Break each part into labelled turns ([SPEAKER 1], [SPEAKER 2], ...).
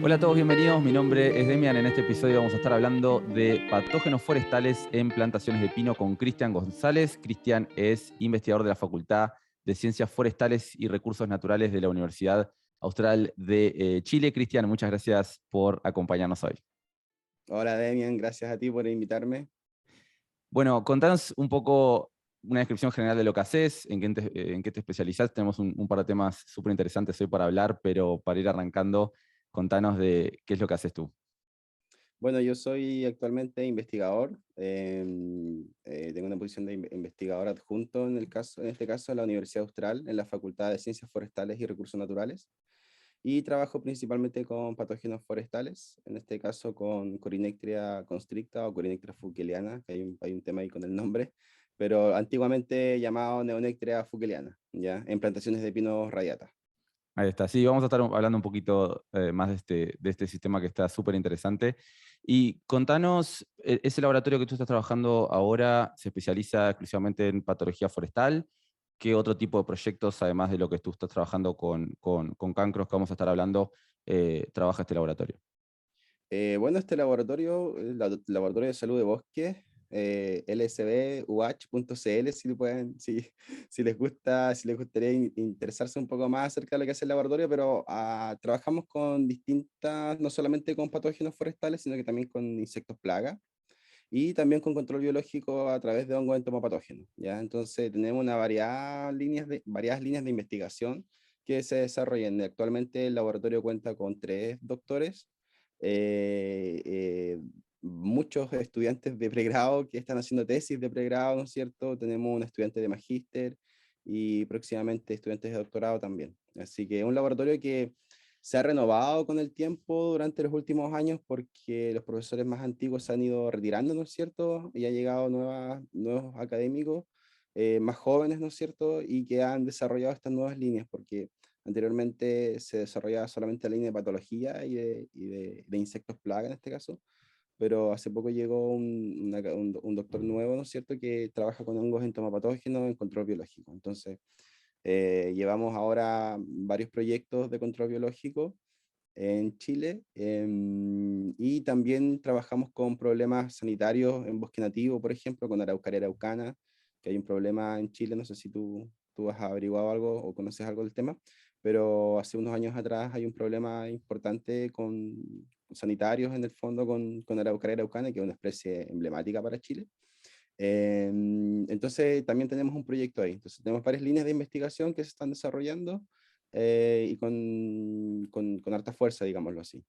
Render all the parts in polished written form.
[SPEAKER 1] Hola a todos, bienvenidos. Mi nombre es Demian. En este episodio vamos a estar hablando de patógenos forestales en plantaciones de pino con Cristian González. Cristian es investigador de la Facultad de Ciencias Forestales y Recursos Naturales de la Universidad Austral de Chile. Cristian, muchas gracias por acompañarnos hoy.
[SPEAKER 2] Hola Demian, gracias a ti por invitarme.
[SPEAKER 1] Bueno, contanos un poco una descripción general de lo que haces, en qué te especializás. Tenemos un par de temas súper interesantes hoy para hablar, pero para ir arrancando, contanos de qué es lo que haces tú.
[SPEAKER 2] Bueno, yo soy actualmente investigador, tengo una posición de investigador adjunto en este caso, en la Universidad Austral, en la Facultad de Ciencias Forestales y Recursos Naturales, y trabajo principalmente con patógenos forestales, en este caso con Corinectria constricta o Corinectria fukeliana, que hay un tema ahí con el nombre, pero antiguamente llamado Neonectria fukeliana, ¿ya? En plantaciones de pinos radiata.
[SPEAKER 1] Ahí está. Sí, vamos a estar hablando un poquito más de este sistema que está súper interesante. Y contanos, ese laboratorio que tú estás trabajando ahora se especializa exclusivamente en patología forestal. ¿Qué otro tipo de proyectos, además de lo que tú estás trabajando con cancros que vamos a estar hablando, trabaja este laboratorio?
[SPEAKER 2] Bueno, este laboratorio, Laboratorio de Salud de Bosques, lsbuh.cl, si les gusta, si les gustaría interesarse un poco más acerca de lo que hace el laboratorio, pero trabajamos con distintas, no solamente con patógenos forestales, sino que también con insectos plaga y también con control biológico a través de hongos entomopatógenos, ¿ya? Entonces tenemos una varias líneas de investigación que se desarrollan. Actualmente el laboratorio cuenta con 3 doctores, eh, eh, muchos estudiantes de pregrado que están haciendo tesis de pregrado, ¿no es cierto? Tenemos un estudiante de magíster y próximamente estudiantes de doctorado también. Así que es un laboratorio que se ha renovado con el tiempo durante los últimos años porque los profesores más antiguos se han ido retirando, ¿no es cierto? Y han llegado nuevos académicos más jóvenes, ¿no es cierto? Y que han desarrollado estas nuevas líneas, porque anteriormente se desarrollaba solamente la línea de patología y de insectos plaga en este caso, pero hace poco llegó un doctor nuevo, ¿no es cierto?, que trabaja con hongos entomopatógenos en control biológico. Entonces, llevamos ahora varios proyectos de control biológico en Chile, y también trabajamos con problemas sanitarios en bosque nativo, por ejemplo, con Araucaria araucana, que hay un problema en Chile, no sé si tú has averiguado algo o conoces algo del tema, pero hace unos años atrás hay un problema importante con sanitarios en el fondo con Araucaria araucana, que es una especie emblemática para Chile. Entonces también tenemos un proyecto ahí. Entonces tenemos varias líneas de investigación que se están desarrollando, y con harta fuerza, digámoslo así.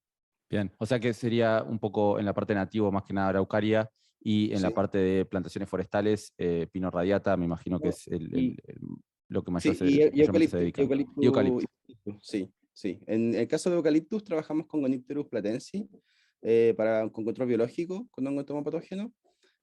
[SPEAKER 1] Bien, o sea que sería un poco en la parte nativo, más que nada araucaria, y en la
[SPEAKER 2] Sí.
[SPEAKER 1] parte de plantaciones forestales, pino radiata, me imagino que
[SPEAKER 2] No,
[SPEAKER 1] es
[SPEAKER 2] y,
[SPEAKER 1] lo que
[SPEAKER 2] sí, y
[SPEAKER 1] mayormente se
[SPEAKER 2] eucaliptus,
[SPEAKER 1] dedican. Y eucalipto.
[SPEAKER 2] sí, sí. En el caso de eucaliptus trabajamos con Onycterus platensis, con control biológico, con hongo entomopatógeno.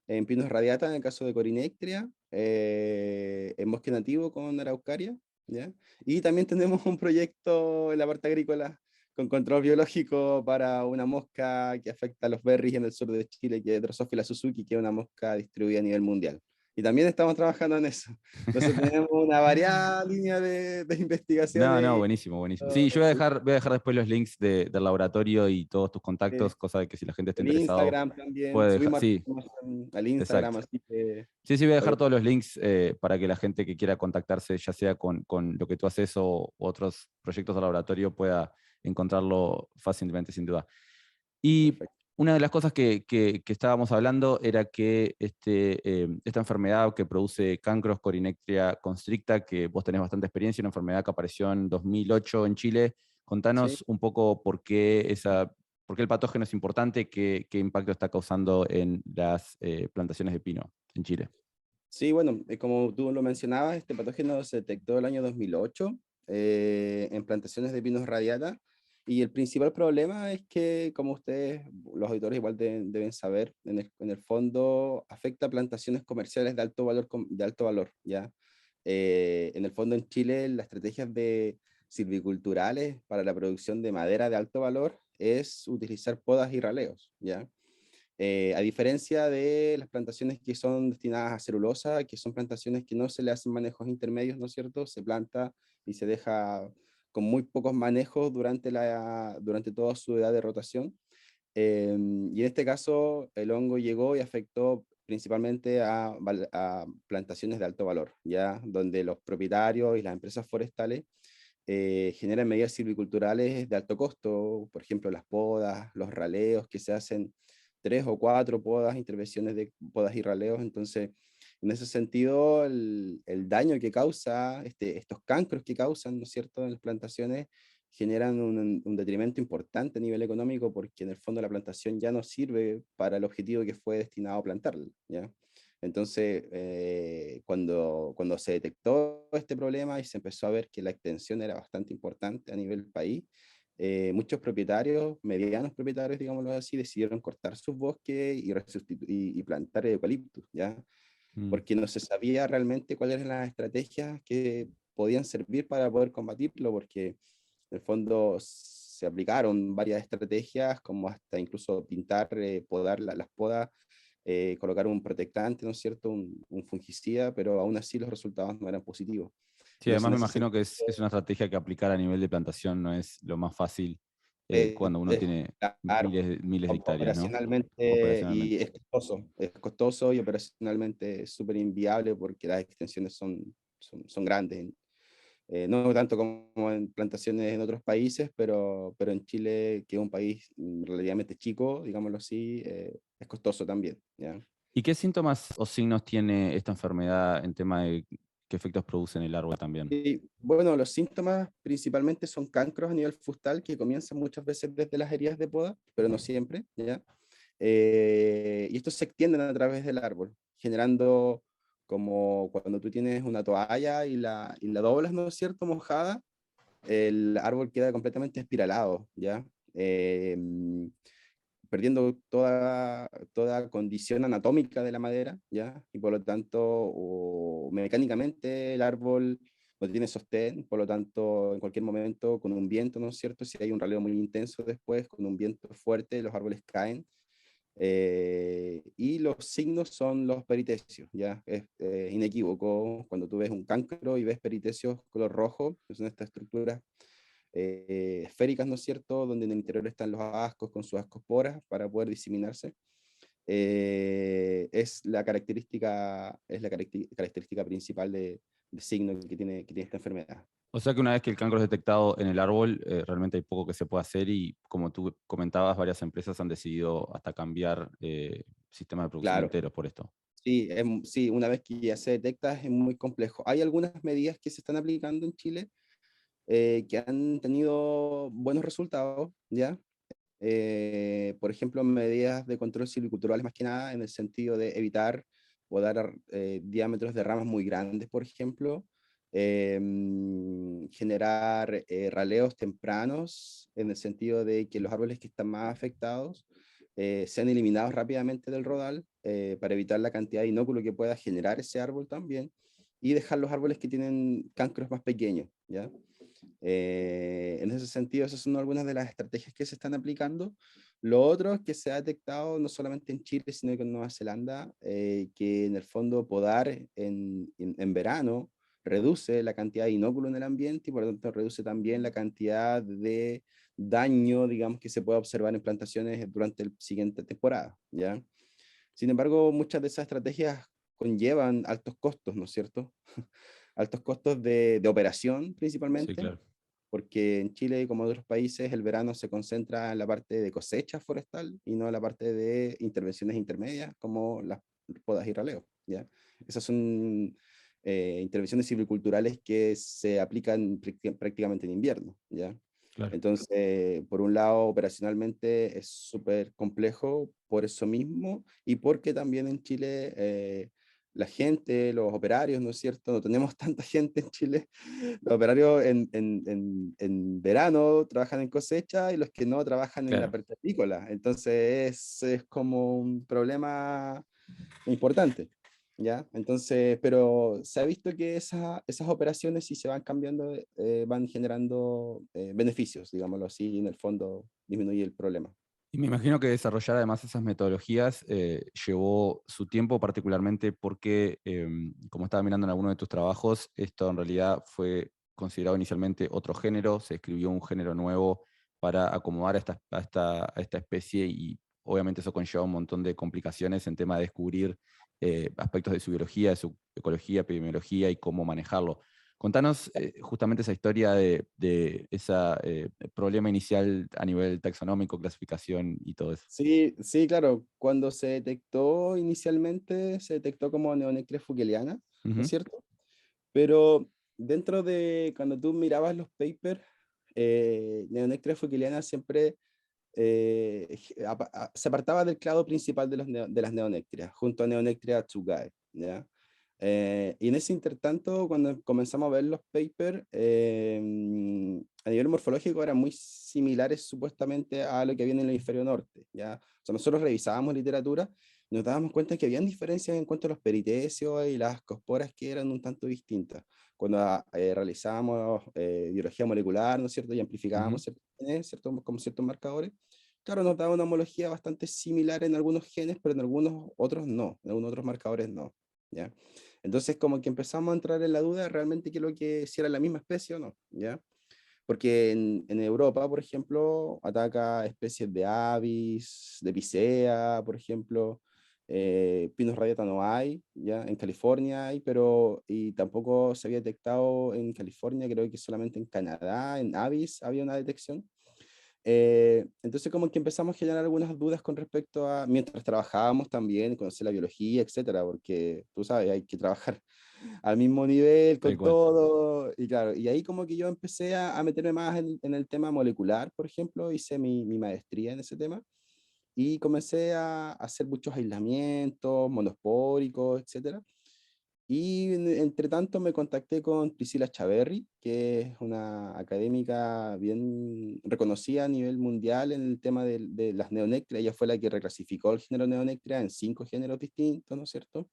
[SPEAKER 2] En pinos radiata, en el caso de Corinectria, en bosque nativo con Araucaria, ¿ya? Y también tenemos un proyecto en la parte agrícola con control biológico para una mosca que afecta a los berries en el sur de Chile, que es Drosophila Suzuki, que es una mosca distribuida a nivel mundial. Y también estamos trabajando en eso. Entonces tenemos una variada línea de
[SPEAKER 1] No, no,
[SPEAKER 2] investigaciones.
[SPEAKER 1] buenísimo, buenísimo. Sí, yo voy a dejar después los links del laboratorio y todos tus
[SPEAKER 2] Eh,
[SPEAKER 1] contactos, cosa de que si la gente está
[SPEAKER 2] el
[SPEAKER 1] interesado
[SPEAKER 2] Instagram también,
[SPEAKER 1] puede dejar.
[SPEAKER 2] subimos
[SPEAKER 1] Sí,
[SPEAKER 2] información al Instagram,
[SPEAKER 1] exacto.
[SPEAKER 2] así que
[SPEAKER 1] Sí, sí, voy a dejar
[SPEAKER 2] obviamente.
[SPEAKER 1] todos los links para que la gente que quiera contactarse, ya sea con lo que tú haces o otros proyectos de laboratorio, pueda encontrarlo fácilmente, sin duda. Y
[SPEAKER 2] Perfecto.
[SPEAKER 1] una de las cosas que estábamos hablando era que esta enfermedad que produce cancros, Corinectria constricta, que vos tenés bastante experiencia, una enfermedad que apareció en 2008 en Chile.
[SPEAKER 2] Sí.
[SPEAKER 1] Contanos un poco por qué el patógeno es importante, qué impacto está causando en las plantaciones de pino en Chile.
[SPEAKER 2] Sí, bueno, como tú lo mencionabas, este patógeno se detectó el año 2008 en plantaciones de pinos radiata, y el principal problema es que, como ustedes, los auditores igual deben saber, en el fondo afecta a plantaciones comerciales de alto valor, de alto valor, ¿ya? En el fondo en Chile las estrategias de silviculturales para la producción de madera de alto valor es utilizar podas y raleos, ¿ya? A diferencia de las plantaciones que son destinadas a celulosa, que son plantaciones que no se le hacen manejos intermedios, ¿no es cierto? Se planta y se deja con muy pocos manejos durante toda su edad de rotación. Y en este caso, el hongo llegó y afectó principalmente a plantaciones de alto valor, ¿ya? Donde los propietarios y las empresas forestales generan medidas silviculturales de alto costo, por ejemplo, las podas, los raleos, que se hacen 3 o 4 podas, intervenciones de podas y raleos. Entonces, en ese sentido, el daño que causa, estos cancros que causan, ¿no es cierto?, en las plantaciones, generan un detrimento importante a nivel económico, porque en el fondo la plantación ya no sirve para el objetivo que fue destinado a plantarla, ¿ya? Entonces, cuando se detectó este problema y se empezó a ver que la extensión era bastante importante a nivel país, muchos propietarios, medianos propietarios, digámoslo así, decidieron cortar sus bosques y plantar eucaliptus, ¿ya?
[SPEAKER 1] Mm.
[SPEAKER 2] Porque no se sabía realmente cuáles eran las estrategias que podían servir para poder combatirlo, porque en el fondo se aplicaron varias estrategias, como hasta incluso pintar, podar las podas, colocar un protectante, ¿no es cierto?, un fungicida, pero aún así los resultados no eran positivos.
[SPEAKER 1] Sí,
[SPEAKER 2] Entonces,
[SPEAKER 1] además
[SPEAKER 2] en
[SPEAKER 1] me
[SPEAKER 2] ese
[SPEAKER 1] imagino que
[SPEAKER 2] sentido,
[SPEAKER 1] es una estrategia que aplicar a nivel de plantación no es lo más fácil cuando uno
[SPEAKER 2] es
[SPEAKER 1] tiene
[SPEAKER 2] claro,
[SPEAKER 1] miles de hectáreas, ¿no?
[SPEAKER 2] operacionalmente, y
[SPEAKER 1] Operacionalmente.
[SPEAKER 2] es costoso y operacionalmente es súper inviable porque las extensiones son grandes. No tanto como en plantaciones en otros países, pero en Chile, que es un país relativamente chico, digámoslo así, es costoso también, ¿ya?
[SPEAKER 1] ¿Y qué síntomas o signos tiene esta enfermedad en tema de qué efectos produce en el árbol también?
[SPEAKER 2] Y bueno, los síntomas principalmente son cancros a nivel fustal que comienzan muchas veces desde las heridas de poda, pero no siempre, ¿ya? Y estos se extienden a través del árbol, generando como cuando tú tienes una toalla y la doblas, ¿no es cierto?, mojada, el árbol queda completamente espiralado, ¿ya? Perdiendo toda condición anatómica de la madera, ¿ya? Y por lo tanto, mecánicamente el árbol no tiene sostén, por lo tanto, en cualquier momento, con un viento, ¿no es cierto? Si hay un raleo muy intenso después, con un viento fuerte, los árboles caen. Y los signos son los peritecios, ¿ya? Es inequívoco cuando tú ves un cancro y ves peritecios color rojo, que son estas estructuras esféricas, ¿no es cierto?, donde en el interior están los ascos con sus ascosporas para poder diseminarse. Es la característica principal de signo que tiene esta enfermedad.
[SPEAKER 1] O sea que una vez que el cancro es detectado en el árbol, realmente hay poco que se puede hacer y como tú comentabas, varias empresas han decidido hasta cambiar sistemas de producción
[SPEAKER 2] Claro,
[SPEAKER 1] enteros por esto.
[SPEAKER 2] sí, sí, una vez que ya se detecta es muy complejo. Hay algunas medidas que se están aplicando en Chile que han tenido buenos resultados, ¿ya? Por ejemplo, medidas de control silviculturales más que nada, en el sentido de evitar o dar diámetros de ramas muy grandes, por ejemplo, generar raleos tempranos, en el sentido de que los árboles que están más afectados sean eliminados rápidamente del rodal, para evitar la cantidad de inóculo que pueda generar ese árbol también, y dejar los árboles que tienen cancros más pequeños, ¿ya? En ese sentido, esas son algunas de las estrategias que se están aplicando. Lo otro es que se ha detectado no solamente en Chile, sino que en Nueva Zelanda, que en el fondo podar en verano reduce la cantidad de inóculo en el ambiente y por lo tanto reduce también la cantidad de daño, digamos, que se puede observar en plantaciones durante la siguiente temporada, ¿ya? Sin embargo, muchas de esas estrategias conllevan altos costos, ¿no es cierto? Altos costos de operación
[SPEAKER 1] Sí,
[SPEAKER 2] principalmente,
[SPEAKER 1] claro.
[SPEAKER 2] porque en Chile, como en otros países, el verano se concentra en la parte de cosecha forestal y no en la parte de intervenciones intermedias, como las podas y raleos, ¿ya? Esas son intervenciones silviculturales que se aplican prácticamente en invierno, ¿ya?
[SPEAKER 1] Claro.
[SPEAKER 2] Entonces, por un lado, operacionalmente es súper complejo por eso mismo y porque también en Chile la gente, los operarios, ¿no es cierto? No tenemos tanta gente en Chile. Los operarios en verano trabajan en cosecha y los que no trabajan en la
[SPEAKER 1] Claro.
[SPEAKER 2] parte apícola. Entonces es como un problema importante, ¿ya? Entonces, pero se ha visto que esas operaciones, si se van cambiando, van generando beneficios, digámoslo así, y en el fondo disminuye el problema.
[SPEAKER 1] Y me imagino que desarrollar además esas metodologías llevó su tiempo, particularmente porque, como estaba mirando en alguno de tus trabajos, esto en realidad fue considerado inicialmente otro género, se escribió un género nuevo para acomodar a esta especie y obviamente eso conlleva un montón de complicaciones en tema de descubrir aspectos de su biología, de su ecología, epidemiología y cómo manejarlo. Contanos justamente esa historia de ese problema inicial a nivel taxonómico, clasificación y todo eso.
[SPEAKER 2] Sí, sí, claro. Cuando se detectó inicialmente, se detectó como Neonectria fukeliana, ¿no es
[SPEAKER 1] Ujú,
[SPEAKER 2] cierto? Pero dentro de, cuando tú mirabas los papers, Neonectria fukeliana siempre se apartaba del clado principal de, de las neonectrias, junto a Neonectria tsugae, ¿ya? Y en ese intertanto, cuando comenzamos a ver los papers, a nivel morfológico eran muy similares supuestamente a lo que había en el hemisferio norte, ¿ya? O sea, nosotros revisábamos literatura y nos dábamos cuenta que habían diferencias en cuanto a los peritecios y las cosporas que eran un tanto distintas. Cuando realizábamos biología molecular, ¿no es cierto? Y
[SPEAKER 1] ujú.
[SPEAKER 2] amplificábamos ciertos genes, como ciertos marcadores, claro, nos daba una homología bastante similar en algunos genes, pero en algunos otros no, en algunos otros marcadores no, ¿ya? Entonces, como que empezamos a entrar en la duda realmente que lo que si era la misma especie o no, ¿ya? Porque en Europa, por ejemplo, ataca especies de avis, de picea, por ejemplo, Pinus radiata no hay, ¿ya? En California hay, pero y tampoco se había detectado en California, creo que solamente en Canadá, en avis había una detección. Entonces como que empezamos a generar algunas dudas con respecto a, mientras trabajábamos también, conocer la biología, etcétera, porque tú sabes, hay que trabajar al mismo nivel
[SPEAKER 1] Tal
[SPEAKER 2] con
[SPEAKER 1] cual.
[SPEAKER 2] todo, y claro, y ahí como que yo empecé a meterme más en el tema molecular, por ejemplo, hice mi maestría en ese tema, y comencé a hacer muchos aislamientos, monospóricos, etcétera. Y entre tanto me contacté con Priscila Chaverri, que es una académica bien reconocida a nivel mundial en el tema de las neonectrias. Ella fue la que reclasificó el género neonectria en 5 géneros distintos, ¿no es cierto?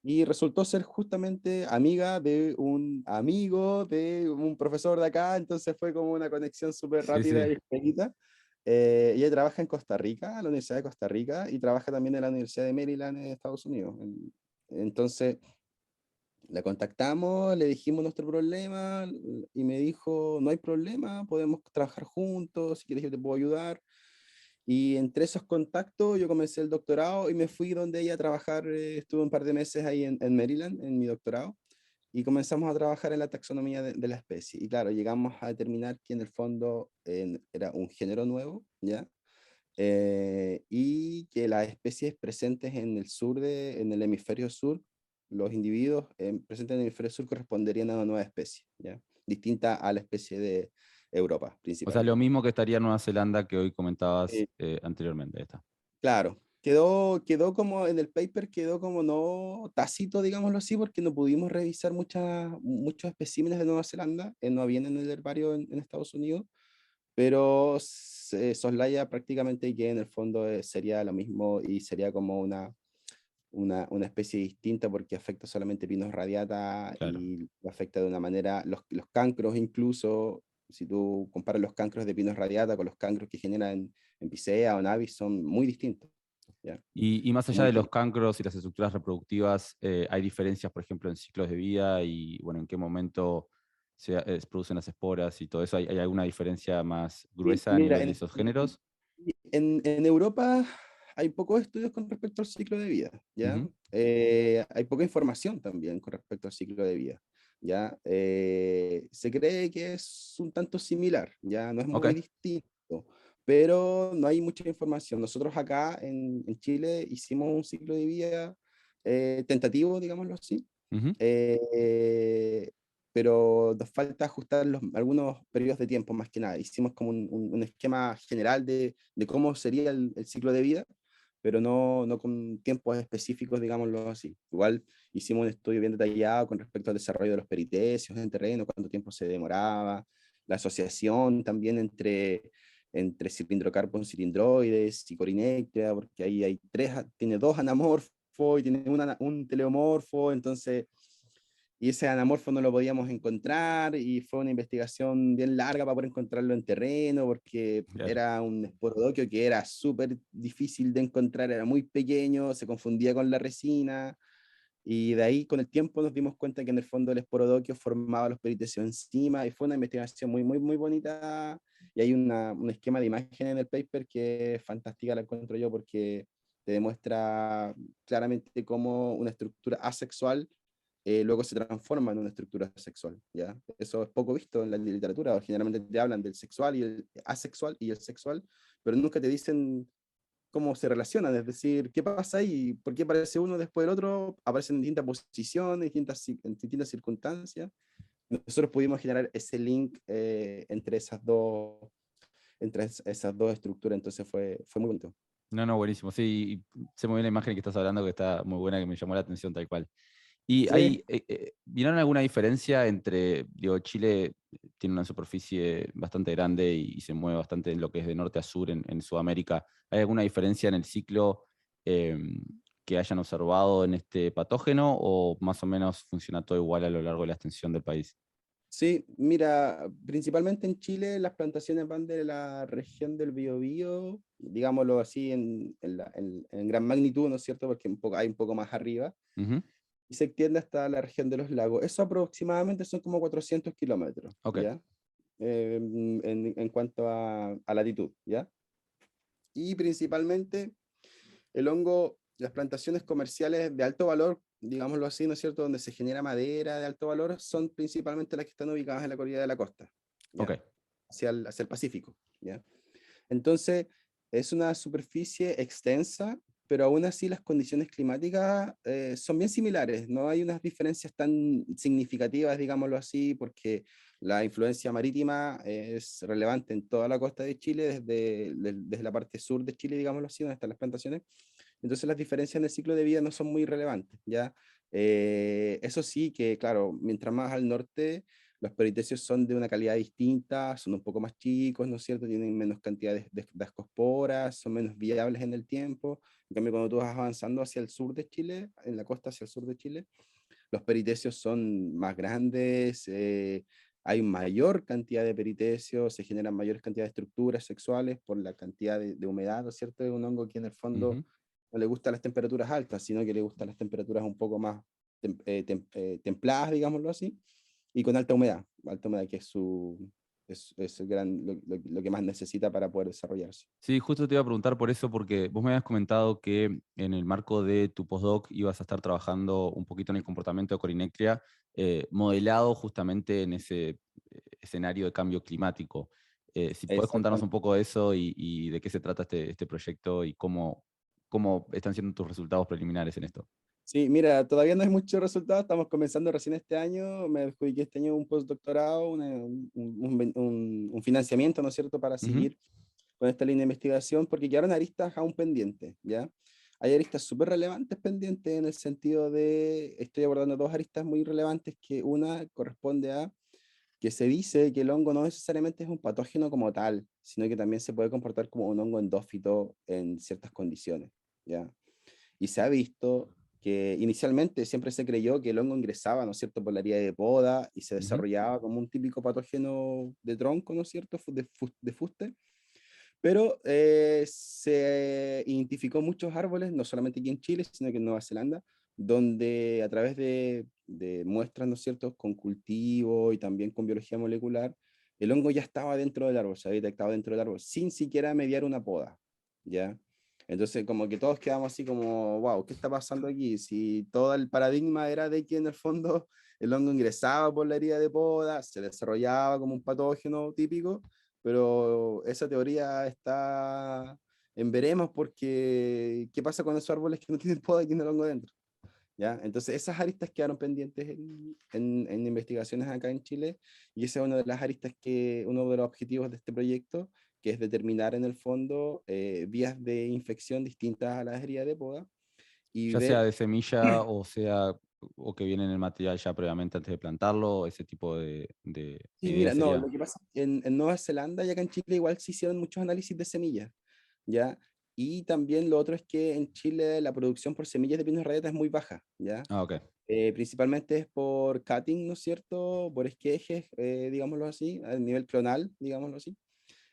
[SPEAKER 2] Y resultó ser justamente amiga de un amigo de un profesor de acá, entonces fue como una conexión súper
[SPEAKER 1] Sí,
[SPEAKER 2] rápida
[SPEAKER 1] sí.
[SPEAKER 2] y expedita. Ella trabaja en Costa Rica, en la Universidad de Costa Rica, y trabaja también en la Universidad de Maryland en Estados Unidos. Entonces, la contactamos, le dijimos nuestro problema y me dijo, no hay problema, podemos trabajar juntos, si quieres yo te puedo ayudar. Y entre esos contactos yo comencé el doctorado y me fui donde ella a trabajar, estuve un par de meses ahí en Maryland, en mi doctorado, y comenzamos a trabajar en la taxonomía de la especie. Y claro, llegamos a determinar que en el fondo era un género nuevo, ¿ya? Y que las especies presentes en el sur, en el hemisferio sur, los individuos presentes en el hemisferio sur corresponderían a una nueva especie, ¿ya? Distinta a la especie de Europa,
[SPEAKER 1] O sea, lo
[SPEAKER 2] principalmente.
[SPEAKER 1] mismo que estaría en Nueva Zelanda que hoy comentabas
[SPEAKER 2] Eh,
[SPEAKER 1] anteriormente. Ahí está.
[SPEAKER 2] claro, quedó como en el paper, quedó como no tácito, digámoslo así, porque no pudimos revisar muchos especímenes de Nueva Zelanda, no habían en el herbario en Estados Unidos, pero se soslaya prácticamente que en el fondo sería lo mismo y sería como una especie distinta porque afecta solamente Pinus radiata
[SPEAKER 1] Claro.
[SPEAKER 2] y lo afecta de una manera, los cancros incluso, si tú comparas los cancros de Pinus radiata con los cancros que generan en Picea o en Avis, son muy distintos, ¿ya?
[SPEAKER 1] Y más allá
[SPEAKER 2] Muy
[SPEAKER 1] de los
[SPEAKER 2] distintos.
[SPEAKER 1] cancros y las estructuras reproductivas, ¿hay diferencias, por ejemplo, en ciclos de vida y, bueno, en qué momento se producen las esporas y todo eso? ¿Hay alguna diferencia más gruesa a
[SPEAKER 2] Mira,
[SPEAKER 1] nivel de esos géneros?
[SPEAKER 2] en Europa hay pocos estudios con respecto al ciclo de vida, ¿ya?
[SPEAKER 1] Ujú,
[SPEAKER 2] Hay poca información también con respecto al ciclo de vida, ¿ya? Se cree que es un tanto similar, ¿ya? No es
[SPEAKER 1] ok.
[SPEAKER 2] muy distinto, pero no hay mucha información. Nosotros acá en Chile hicimos un ciclo de vida tentativo, digámoslo así,
[SPEAKER 1] Ujú,
[SPEAKER 2] eh, pero nos falta ajustar algunos periodos de tiempo más que nada. Hicimos como un esquema general de cómo sería el ciclo de vida, pero no con tiempos específicos, digámoslo así. Igual hicimos un estudio bien detallado con respecto al desarrollo de los peritecios en terreno, cuánto tiempo se demoraba, la asociación también entre cilindrocarpon, cilindroides y corinectea, porque ahí hay tiene dos anamorfos y tiene un teleomorfo, entonces y ese anamorfo no lo podíamos encontrar y fue una investigación bien larga para poder encontrarlo en terreno porque
[SPEAKER 1] claro.
[SPEAKER 2] era un esporodoquio que era súper difícil de encontrar, era muy pequeño, se confundía con la resina Y de ahí, con el tiempo, nos dimos cuenta que en el fondo el esporodoquio formaba los peritéceos encima, y fue una investigación muy, muy, muy bonita. Y hay un esquema de imagen en el paper que es fantástica, la encuentro yo, porque te demuestra claramente cómo una estructura asexual luego se transforma en una estructura sexual, ¿ya? Eso es poco visto en la literatura, generalmente te hablan del sexual y el asexual y el sexual, pero nunca te dicen cómo se relacionan, es decir, qué pasa ahí, por qué aparece uno después del otro, aparecen en distintas posiciones, en distintas circunstancias. Nosotros pudimos generar ese link entre esas dos estructuras, entonces fue muy bonito.
[SPEAKER 1] No, no, buenísimo. Sí, y sé muy bien la imagen que estás hablando, que está muy buena, que me llamó la atención tal cual. ¿Y
[SPEAKER 2] Sí,
[SPEAKER 1] vieron alguna diferencia entre, digo, Chile tiene una superficie bastante grande y se mueve bastante en lo que es de norte a sur en Sudamérica? ¿Hay alguna diferencia en el ciclo que hayan observado en este patógeno o más o menos funciona todo igual a lo largo de la extensión del país?
[SPEAKER 2] sí, mira, principalmente en Chile las plantaciones van de la región del Biobío, digámoslo así, en gran magnitud, ¿no es cierto? Porque hay un poco más arriba,
[SPEAKER 1] Ujú.
[SPEAKER 2] y se extiende hasta la región de los lagos. Eso aproximadamente son como 400 kilómetros,
[SPEAKER 1] Ok,
[SPEAKER 2] ¿ya? En cuanto a latitud, ¿ya? Y principalmente el hongo, las plantaciones comerciales de alto valor, digámoslo así, ¿no es cierto?, donde se genera madera de alto valor, son principalmente las que están ubicadas en la orilla de la costa,
[SPEAKER 1] ok.
[SPEAKER 2] ¿ya? Hacia el Pacífico, ¿ya? Entonces, es una superficie extensa, pero aún así las condiciones climáticas son bien similares. No hay unas diferencias tan significativas, digámoslo así, porque la influencia marítima es relevante en toda la costa de Chile, desde la parte sur de Chile, digámoslo así, donde están las plantaciones. Entonces las diferencias en el ciclo de vida no son muy relevantes, ¿ya? Eso sí que, claro, mientras más al norte, los peritéceos son de una calidad distinta, son un poco más chicos, ¿no es cierto? Tienen menos cantidad de ascosporas, son menos viables en el tiempo. En cambio, cuando tú vas avanzando hacia el sur de Chile, en la costa hacia el sur de Chile, los peritéceos son más grandes, hay mayor cantidad de peritéceos, se generan mayores cantidades de estructuras sexuales por la cantidad de humedad, ¿no es cierto? Es un hongo que en el fondo
[SPEAKER 1] Ujú.
[SPEAKER 2] no le gustan las temperaturas altas, sino que le gustan las temperaturas un poco más templadas, digámoslo así, y con alta humedad que es lo que más necesita para poder desarrollarse.
[SPEAKER 1] Sí, justo te iba a preguntar por eso, porque vos me habías comentado que en el marco de tu postdoc ibas a estar trabajando un poquito en el comportamiento de Corinectria, modelado justamente en ese escenario de cambio climático. Si podés contarnos un
[SPEAKER 2] Exactamente.
[SPEAKER 1] poco de eso y de qué se trata este proyecto y cómo están siendo tus resultados preliminares en esto.
[SPEAKER 2] Sí, mira, todavía no hay muchos resultados, estamos comenzando recién este año, me adjudiqué este año un postdoctorado, un financiamiento, ¿no es cierto?, para
[SPEAKER 1] Ujú.
[SPEAKER 2] seguir con esta línea de investigación, porque quedaron aristas aún pendientes, ¿ya? Hay aristas súper relevantes pendientes en el sentido de, estoy abordando dos aristas muy relevantes, que una corresponde a que se dice que el hongo no necesariamente es un patógeno como tal, sino que también se puede comportar como un hongo endófito en ciertas condiciones, ¿ya? Y se ha visto que inicialmente siempre se creyó que el hongo ingresaba, ¿no es cierto?, por la vía de poda y se
[SPEAKER 1] Ujú.
[SPEAKER 2] desarrollaba como un típico patógeno de tronco, ¿no es cierto?, de fuste, pero se identificó muchos árboles, no solamente aquí en Chile, sino que en Nueva Zelanda, donde a través de muestras, ¿no es cierto?, con cultivo y también con biología molecular, el hongo ya estaba dentro del árbol, se había detectado dentro del árbol, sin siquiera mediar una poda, ¿ya? Entonces, como que todos quedamos así como, wow, ¿qué está pasando aquí? Si todo el paradigma era de que en el fondo el hongo ingresaba por la herida de poda, se desarrollaba como un patógeno típico, pero esa teoría está en veremos porque ¿qué pasa con esos árboles que no tienen poda y tienen el hongo dentro? ¿Ya? Entonces esas aristas quedaron pendientes en investigaciones acá en Chile, y esa es una de las aristas uno de los objetivos de este proyecto, que es determinar en el fondo vías de infección distintas a las heridas de poda y
[SPEAKER 1] Ya sea
[SPEAKER 2] ver.
[SPEAKER 1] de semilla o que viene en el material ya previamente antes de plantarlo, ese tipo de
[SPEAKER 2] Sí,
[SPEAKER 1] idea
[SPEAKER 2] mira, no,
[SPEAKER 1] sería.
[SPEAKER 2] lo que pasa en Nueva Zelanda y acá en Chile igual se hicieron muchos análisis de semillas, ¿ya? Y también lo otro es que en Chile la producción por semillas de pinos rayeta es muy baja, ¿ya?
[SPEAKER 1] Ah, ok.
[SPEAKER 2] Principalmente es por cutting, ¿no es cierto? Por esquejes, digámoslo así, a nivel clonal, digámoslo así.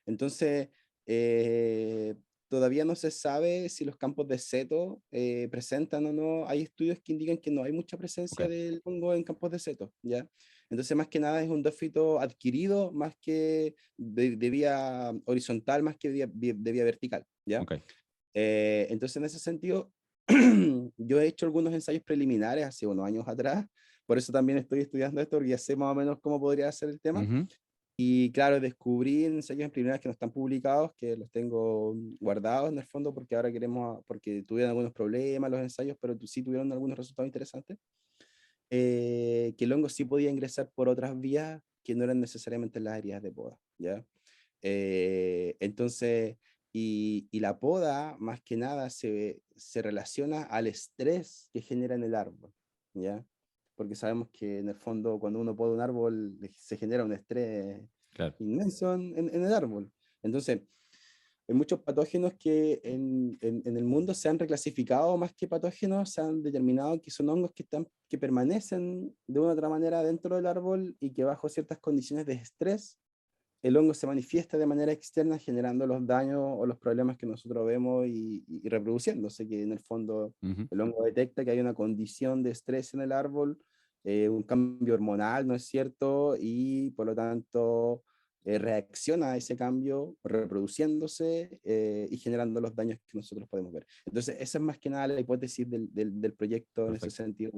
[SPEAKER 2] Entonces, eh, todavía no se sabe si los campos de seto presentan o no. Hay estudios que indican que no hay mucha presencia
[SPEAKER 1] Ok,
[SPEAKER 2] del hongo en campos de seto, ¿ya? Entonces, más que nada es un déficit adquirido, más que de vía horizontal, más que de vía vertical, ¿ya?
[SPEAKER 1] ok.
[SPEAKER 2] Entonces, en ese sentido, yo he hecho algunos ensayos preliminares hace unos años atrás, por eso también estoy estudiando esto, porque ya sé más o menos cómo podría ser el tema.
[SPEAKER 1] Ujú.
[SPEAKER 2] Y claro, descubrí ensayos preliminares que no están publicados, que los tengo guardados en el fondo, porque ahora queremos, porque tuvieron algunos problemas los ensayos, pero sí tuvieron algunos resultados interesantes, que el hongo sí podía ingresar por otras vías que no eran necesariamente las áreas de poda, ¿ya? Entonces, y la poda, más que nada, se relaciona al estrés que genera en el árbol, ¿ya? Porque sabemos que en el fondo cuando uno poda un árbol se genera un estrés
[SPEAKER 1] Claro.
[SPEAKER 2] inmenso en el árbol. Entonces, hay muchos patógenos que en el mundo se han reclasificado más que patógenos, se han determinado que son hongos que permanecen de una u otra manera dentro del árbol y que bajo ciertas condiciones de estrés el hongo se manifiesta de manera externa generando los daños o los problemas que nosotros vemos y reproduciéndose, que en el fondo
[SPEAKER 1] Ujú.
[SPEAKER 2] el hongo detecta que hay una condición de estrés en el árbol, un cambio hormonal, ¿no es cierto? Y por lo tanto reacciona a ese cambio reproduciéndose y generando los daños que nosotros podemos ver. Entonces, esa es más que nada la hipótesis del proyecto en ese
[SPEAKER 1] Perfecto.
[SPEAKER 2] sentido,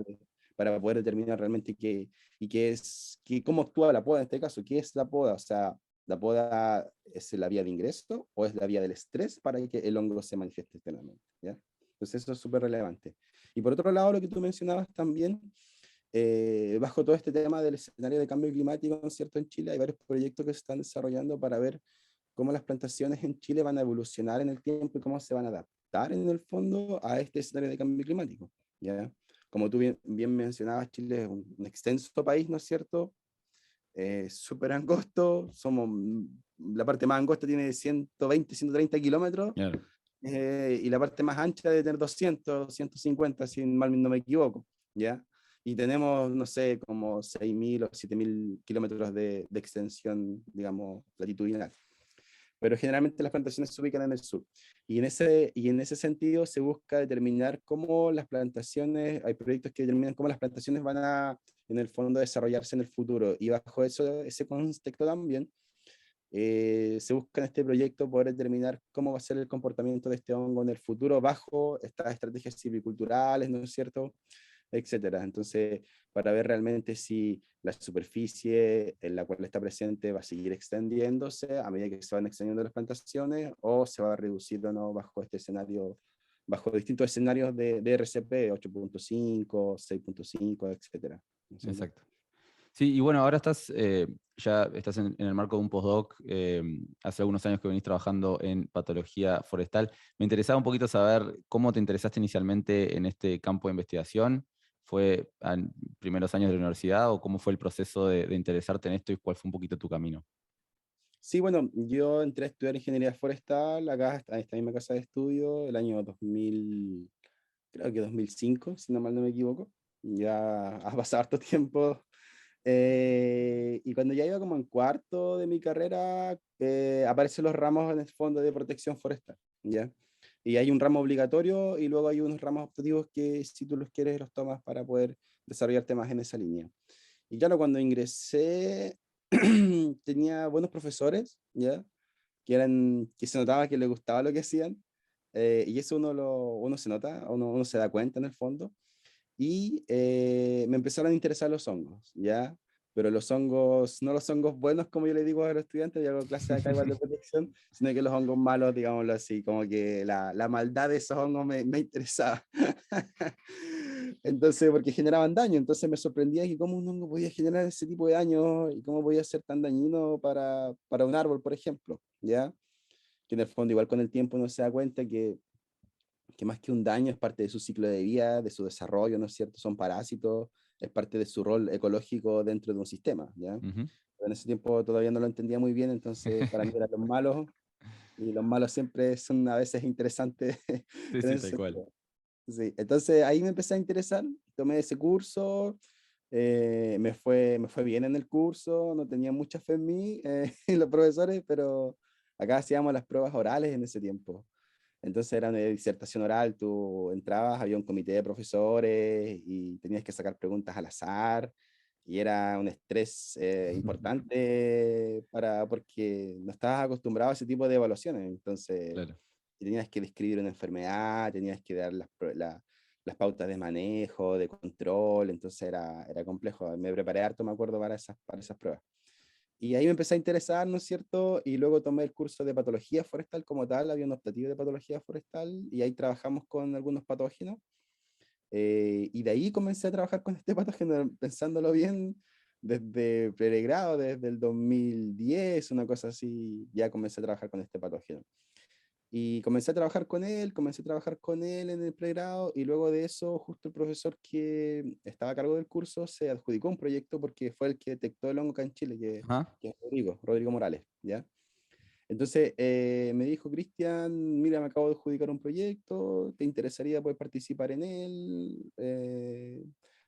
[SPEAKER 2] para poder determinar realmente cómo actúa la poda en este caso, qué es la poda, o sea, ¿la poda es la vía de ingreso o es la vía del estrés para que el hongo se manifieste externamente? ¿Ya? Entonces eso es súper relevante. Y por otro lado, lo que tú mencionabas también, bajo todo este tema del escenario de cambio climático, ¿no es cierto? En Chile hay varios proyectos que se están desarrollando para ver cómo las plantaciones en Chile van a evolucionar en el tiempo y cómo se van a adaptar en el fondo a este escenario de cambio climático. ¿Ya? Como tú bien mencionabas, Chile es un extenso país, ¿no es cierto? Súper angosto, la parte más angosta tiene 120, 130 kilómetros,
[SPEAKER 1] Claro.
[SPEAKER 2] y la parte más ancha debe tener 200, 150, si mal no me equivoco, ¿ya? Y tenemos, no sé, como 6.000 o 7.000 kilómetros de extensión, digamos, latitudinal. Pero generalmente las plantaciones se ubican en el sur. Y en ese sentido se busca determinar cómo las plantaciones, hay proyectos que determinan cómo las plantaciones van a, en el fondo, desarrollarse en el futuro. Y bajo ese contexto también, se busca en este proyecto poder determinar cómo va a ser el comportamiento de este hongo en el futuro bajo estas estrategias silviculturales, ¿no es cierto? Etcétera. Entonces, para ver realmente si la superficie en la cual está presente va a seguir extendiéndose a medida que se van extendiendo las plantaciones o se va a reducir o no bajo este escenario, bajo distintos escenarios de RCP 8.5, 6.5, etcétera. ¿No es cierto?
[SPEAKER 1] Exacto. Sí, y bueno, ahora ya estás en el marco de un postdoc, hace algunos años que venís trabajando en patología forestal. Me interesaba un poquito saber cómo te interesaste inicialmente en este campo de investigación. ¿Fue en primeros años de la universidad o cómo fue el proceso de interesarte en esto y cuál fue un poquito tu camino?
[SPEAKER 2] Sí, bueno, yo entré a estudiar ingeniería forestal acá, en esta misma casa de estudio, el año 2000, creo que 2005, si no mal no me equivoco. Ya ha pasado harto tiempo. Y cuando ya iba como en cuarto de mi carrera, aparecen los ramos en el fondo de protección forestal, ¿ya? Y hay un ramo obligatorio y luego hay unos ramos optativos que si tú los quieres los tomas para poder desarrollarte más en esa línea. Y claro, cuando ingresé tenía buenos profesores, ¿ya? Que se notaba que les gustaba lo que hacían, y eso uno se nota, uno se da cuenta en el fondo. Y me empezaron a interesar los hongos, ¿ya? Pero los hongos, no los hongos buenos, como yo le digo a los estudiantes, yo hago clases acá igual de protección, sino que los hongos malos, digámoslo así, como que la maldad de esos hongos me interesaba. Entonces, porque generaban daño, entonces me sorprendía que cómo un hongo podía generar ese tipo de daño y cómo podía ser tan dañino para un árbol, por ejemplo, ¿ya? Que en el fondo, igual con el tiempo uno se da cuenta que más que un daño es parte de su ciclo de vida, de su desarrollo, ¿no es cierto? Son parásitos, es parte de su rol ecológico dentro de un sistema, ¿ya?
[SPEAKER 1] Ujú.
[SPEAKER 2] Pero en ese tiempo todavía no lo entendía muy bien, entonces para mí eran los malos, y los malos siempre son a veces interesantes
[SPEAKER 1] Sí,
[SPEAKER 2] en
[SPEAKER 1] sí,
[SPEAKER 2] ese
[SPEAKER 1] tal cual.
[SPEAKER 2] sentido. Sí, entonces ahí me empecé a interesar, tomé ese curso, me fue bien en el curso, no tenía mucha fe en mí, en los profesores, pero acá hacíamos las pruebas orales en ese tiempo. Entonces era una disertación oral, tú entrabas, había un comité de profesores y tenías que sacar preguntas al azar y era un estrés importante porque no estabas acostumbrado a ese tipo de evaluaciones. Entonces
[SPEAKER 1] Claro.
[SPEAKER 2] tenías que describir una enfermedad, tenías que dar las pautas de manejo, de control, entonces era complejo. Me preparé harto, me acuerdo, para esas pruebas. Y ahí me empecé a interesar, ¿no es cierto? Y luego tomé el curso de patología forestal como tal, había un optativo de patología forestal y ahí trabajamos con algunos patógenos. Y de ahí comencé a trabajar con este patógeno, pensándolo bien, desde pregrado, desde el 2010, una cosa así, ya comencé a trabajar con este patógeno. Y comencé a trabajar con él en el pregrado y luego de eso justo el profesor que estaba a cargo del curso se adjudicó un proyecto porque fue el que detectó el hongo acá en Chile,
[SPEAKER 1] Ajá.
[SPEAKER 2] que es Rodrigo Morales, ¿ya? Entonces me dijo, Cristian, mira, me acabo de adjudicar un proyecto, ¿te interesaría poder participar en él?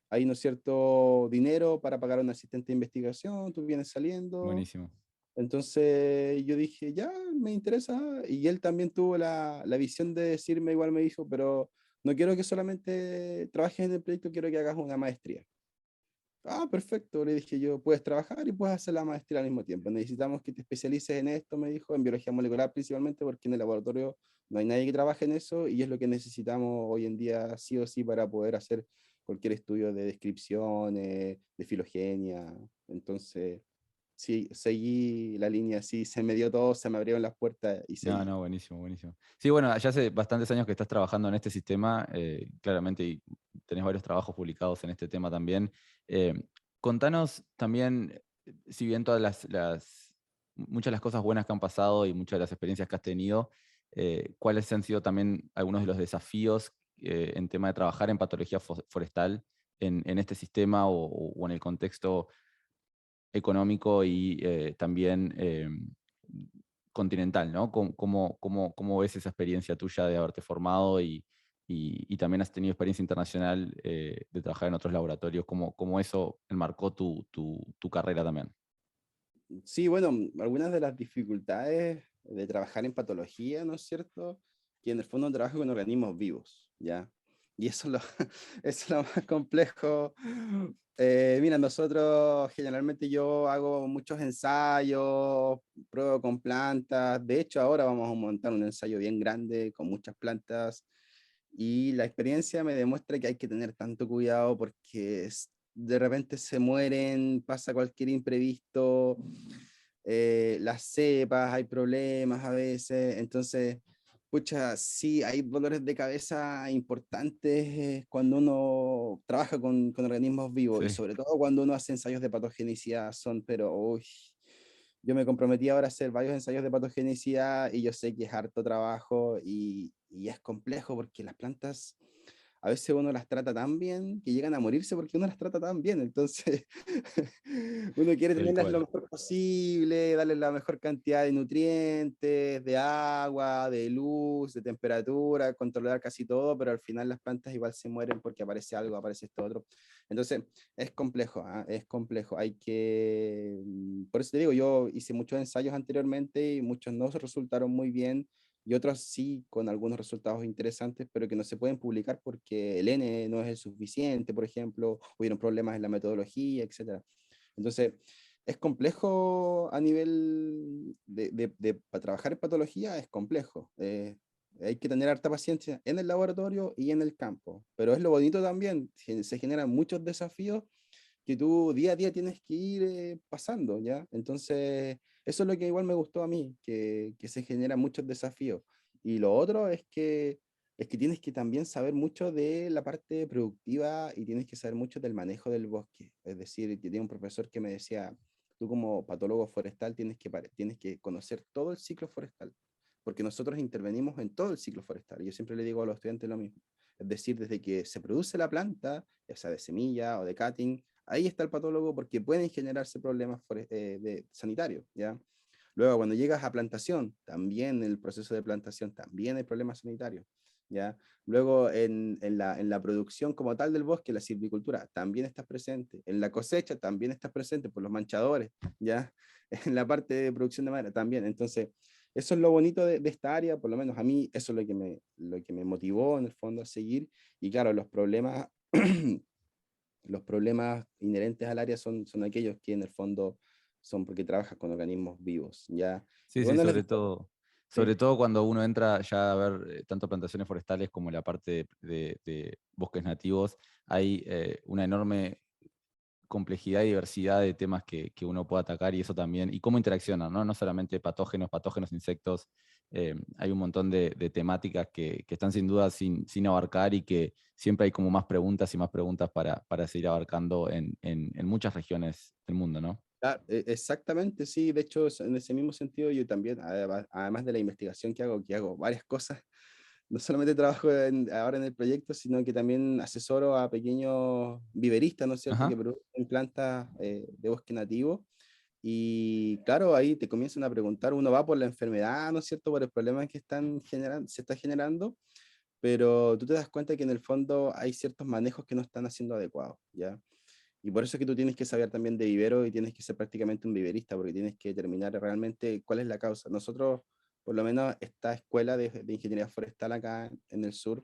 [SPEAKER 2] Hay, ¿no es cierto?, dinero para pagar a un asistente de investigación, tú vienes saliendo.
[SPEAKER 1] Buenísimo.
[SPEAKER 2] Entonces yo dije, ya, me interesa. Y él también tuvo la visión de decirme, igual me dijo, pero no quiero que solamente trabajes en el proyecto, quiero que hagas una maestría. Ah, perfecto, le dije yo, puedes trabajar y puedes hacer la maestría al mismo tiempo. Necesitamos que te especialices en esto, me dijo, en biología molecular principalmente, porque en el laboratorio no hay nadie que trabaje en eso y es lo que necesitamos hoy en día sí o sí para poder hacer cualquier estudio de descripciones, de filogenia. Entonces, sí, seguí la línea, sí, se me dio todo, se me abrieron las puertas y
[SPEAKER 1] No,
[SPEAKER 2] seguí.
[SPEAKER 1] no, buenísimo, buenísimo. Sí, bueno, ya hace bastantes años que estás trabajando en este sistema, claramente, y tenés varios trabajos publicados en este tema también. Eh, Contanos también, si bien todas muchas de las cosas buenas que han pasado y muchas de las experiencias que has tenido, cuáles han sido también algunos de los desafíos en tema de trabajar en patología forestal en este sistema o en el contexto económico y también continental, ¿no? ¿Cómo ves esa experiencia tuya de haberte formado y también has tenido experiencia internacional de trabajar en otros laboratorios? ¿Cómo eso enmarcó tu carrera también?
[SPEAKER 2] Sí, bueno, algunas de las dificultades de trabajar en patología, ¿no es cierto? Que en el fondo trabajo con organismos vivos, ¿ya? Y eso es lo, eso es lo más complejo. Mira, nosotros generalmente yo hago muchos ensayos, pruebo con plantas. De hecho, ahora vamos a montar un ensayo bien grande con muchas plantas. Y la experiencia me demuestra que hay que tener tanto cuidado porque de repente se mueren, pasa cualquier imprevisto, las cepas, hay problemas a veces, entonces, pucha, sí, hay dolores de cabeza importantes cuando uno trabaja con organismos vivos y
[SPEAKER 1] Sí,
[SPEAKER 2] sobre todo cuando uno hace ensayos de patogenicidad, pero, uy, yo me comprometí ahora a hacer varios ensayos de patogenicidad y yo sé que es harto trabajo y es complejo porque las plantas a veces uno las trata tan bien que llegan a morirse porque uno las trata tan bien. Entonces, uno quiere
[SPEAKER 1] tal
[SPEAKER 2] tenerlas lo
[SPEAKER 1] cual.
[SPEAKER 2] mejor posible, darles la mejor cantidad de nutrientes, de agua, de luz, de temperatura, controlar casi todo, pero al final las plantas igual se mueren porque aparece algo, aparece esto otro. Entonces, es complejo, ¿ah? Es complejo. Hay que, por eso te digo, yo hice muchos ensayos anteriormente y muchos no se resultaron muy bien y otros sí con algunos resultados interesantes, pero que no se pueden publicar porque el N no es el suficiente, por ejemplo, hubieron problemas en la metodología, etcétera. Entonces, es complejo a nivel para trabajar en patología, es complejo. Hay que tener harta paciencia en el laboratorio y en el campo, pero es lo bonito también, se generan muchos desafíos que tú día a día tienes que ir pasando, ¿ya? Entonces, eso es lo que igual me gustó a mí, que se generan muchos desafíos. Y lo otro es que tienes que también saber mucho de la parte productiva y tienes que saber mucho del manejo del bosque. Es decir, que tenía un profesor que me decía, tú como patólogo forestal tienes que conocer todo el ciclo forestal, porque nosotros intervenimos en todo el ciclo forestal. Yo siempre le digo a los estudiantes lo mismo. Es decir, desde que se produce la planta, ya sea de semilla o de cutting, ahí está el patólogo porque pueden generarse problemas sanitarios, ¿ya? Luego, cuando llegas a plantación, también en el proceso de plantación, también hay problemas sanitarios, ¿ya? Luego, en la producción como tal del bosque, la silvicultura, también estás presente. En la cosecha, también estás presente por los manchadores, ¿ya? En la parte de producción de madera, también. Entonces, eso es lo bonito de esta área, por lo menos a mí, eso es lo que me motivó en el fondo a seguir. Y claro, los problemas, los problemas inherentes al área son aquellos que en el fondo son porque trabajas con organismos vivos, ¿ya?
[SPEAKER 1] Sí,
[SPEAKER 2] Y
[SPEAKER 1] sí,
[SPEAKER 2] bueno,
[SPEAKER 1] sobre todo cuando uno entra ya a ver tanto plantaciones forestales como la parte de bosques nativos, hay una enorme complejidad y diversidad de temas que uno puede atacar y eso también, y cómo interaccionan, ¿no? No solamente patógenos, insectos, hay un montón de temáticas que están sin duda sin abarcar y que siempre hay como más preguntas y más preguntas para seguir abarcando en muchas regiones del mundo, ¿no?
[SPEAKER 2] Exactamente, sí. De hecho, en ese mismo sentido, yo también, además de la investigación que hago varias cosas, no solamente trabajo ahora en el proyecto, sino que también asesoro a pequeños viveristas, ¿no es cierto?, que
[SPEAKER 1] Ajá.
[SPEAKER 2] producen plantas de bosque nativo. Y claro, ahí te comienzan a preguntar, uno va por la enfermedad, ¿no es cierto?, por el problema que se está generando, pero tú te das cuenta que en el fondo hay ciertos manejos que no están haciendo adecuados, ¿ya? Y por eso es que tú tienes que saber también de vivero y tienes que ser prácticamente un viverista, porque tienes que determinar realmente cuál es la causa. Nosotros, por lo menos esta escuela de ingeniería forestal acá en el sur,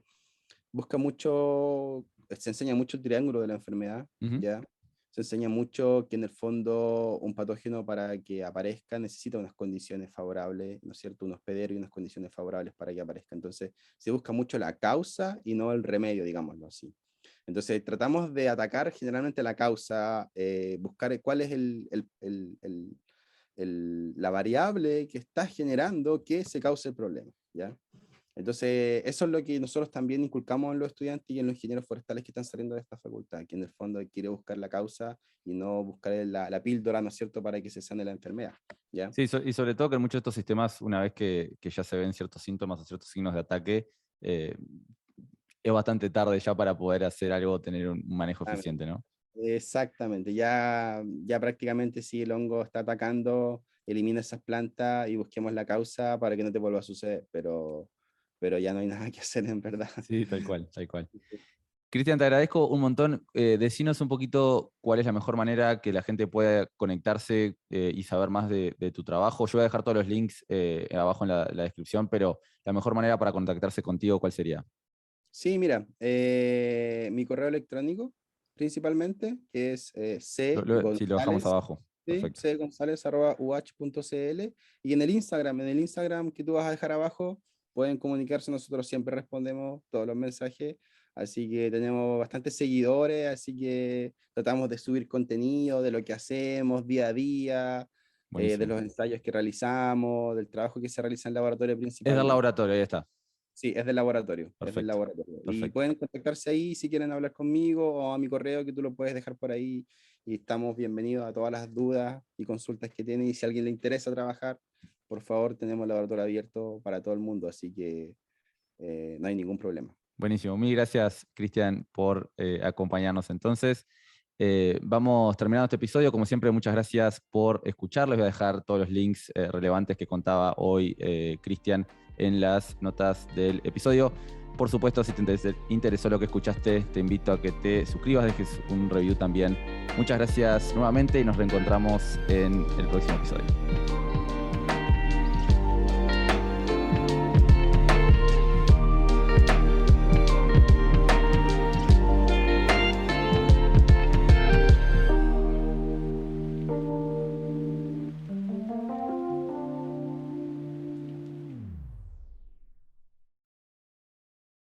[SPEAKER 2] busca mucho, se enseña mucho el triángulo de la enfermedad,
[SPEAKER 1] Ujú.
[SPEAKER 2] ¿ya? Se enseña mucho que en el fondo un patógeno para que aparezca necesita unas condiciones favorables, ¿no es cierto? Un hospedero y unas condiciones favorables para que aparezca. Entonces, se busca mucho la causa y no el remedio, digámoslo así. Entonces, tratamos de atacar generalmente la causa, buscar cuál es la variable que está generando que se cause el problema, ¿ya? Entonces, eso es lo que nosotros también inculcamos en los estudiantes y en los ingenieros forestales que están saliendo de esta facultad, que en el fondo quiere buscar la causa y no buscar la píldora, ¿no es cierto?, para que se sane la enfermedad, ¿ya?
[SPEAKER 1] Sí, y sobre todo que en muchos de estos sistemas, una vez que ya se ven ciertos síntomas o ciertos signos de ataque, eh, es bastante tarde ya para poder hacer algo, tener un manejo eficiente, ¿no?
[SPEAKER 2] Exactamente, ya prácticamente si el hongo está atacando, elimina esas plantas y busquemos la causa para que no te vuelva a suceder, pero ya no hay nada que hacer en verdad.
[SPEAKER 1] Sí, tal cual, tal cual. Cristian, te agradezco un montón. Decinos un poquito cuál es la mejor manera que la gente pueda conectarse y saber más de tu trabajo. Yo voy a dejar todos los links abajo en la descripción, pero la mejor manera para contactarse contigo, ¿cuál sería?
[SPEAKER 2] Sí, mira, mi correo electrónico principalmente, que es
[SPEAKER 1] Sí, lo dejamos
[SPEAKER 2] cgonzález,
[SPEAKER 1] abajo.
[SPEAKER 2] ¿sí?
[SPEAKER 1] Perfecto.
[SPEAKER 2] cgonzález@uh.cl, y en el Instagram que tú vas a dejar abajo, pueden comunicarse, nosotros siempre respondemos todos los mensajes, así que tenemos bastantes seguidores, así que tratamos de subir contenido de lo que hacemos día a día, de
[SPEAKER 1] Buenísimo.
[SPEAKER 2] los ensayos que realizamos, del trabajo que se realiza en el laboratorio
[SPEAKER 1] Es del
[SPEAKER 2] principalmente.
[SPEAKER 1] laboratorio, ahí está.
[SPEAKER 2] Sí, es del laboratorio, es del
[SPEAKER 1] Perfecto,
[SPEAKER 2] laboratorio. Y
[SPEAKER 1] perfecto.
[SPEAKER 2] pueden contactarse ahí si quieren hablar conmigo o a mi correo que tú lo puedes dejar por ahí. Y estamos bienvenidos a todas las dudas y consultas que tienen. Y si a alguien le interesa trabajar, por favor, tenemos el laboratorio abierto para todo el mundo, así que no hay ningún problema.
[SPEAKER 1] Buenísimo. Mil gracias, Cristian, por acompañarnos entonces. Vamos terminando este episodio. Como siempre, muchas gracias por escuchar. Les voy a dejar todos los links relevantes que contaba hoy Cristian en las notas del episodio. Por supuesto, si te interesó lo que escuchaste, te invito a que te suscribas, dejes un review también. Muchas gracias nuevamente y nos reencontramos en el próximo episodio.